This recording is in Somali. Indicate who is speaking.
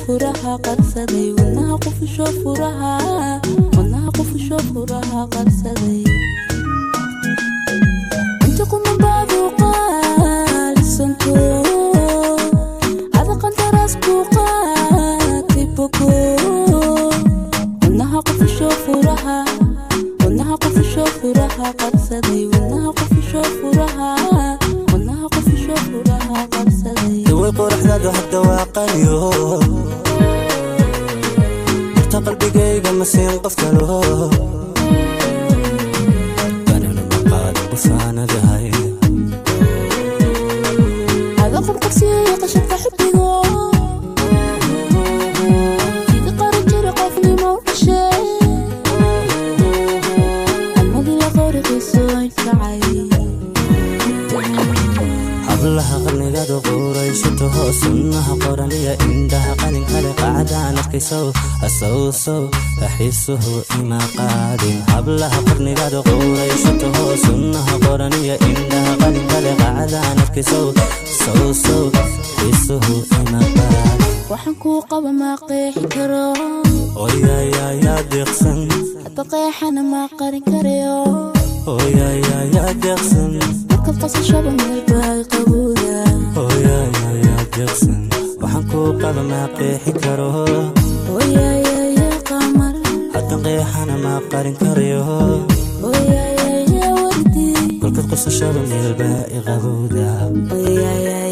Speaker 1: furaha qarsaday wadnaha qufisho furaha qarsaday inta kuma baadu qaalisanto hada qandaras ku qaatiboko wadnaha qufisho furaha qarsaday wadnaha qufisho furaha qarsaday
Speaker 2: way qorxada hadda waaqayo ta qalbigayga masiin qof kale kanana maqaad busaanadahay
Speaker 1: hada qurqsi qashka xubbigo sida qaran jira qofni mawxshay amadi la qorqiso kacay
Speaker 2: hablaha qarnigaad qoraysato sunnaha qoraniya indhaha qalin kale qacdaan arkayso asawso axisuhu ima qaadin hablaha qarnigaad qoraysato sunnaha qoraniya indhaha qalin kale qacdaan arkayso asawso axisuhu ima qaadin
Speaker 1: waxaan ku qaba ma qeexi karo
Speaker 2: ya deeqsan
Speaker 1: hadda qeexana ma qarin karayo
Speaker 2: ya deeqsan
Speaker 1: قصة من الباقي قبولا
Speaker 2: يا جقسن وحنكو قبل ما قيحي كروه
Speaker 1: يا قمر
Speaker 2: حتى قيحنا ما قارن كريوه
Speaker 1: يا وردي
Speaker 2: كل قصة من الباقي قبولا
Speaker 1: يا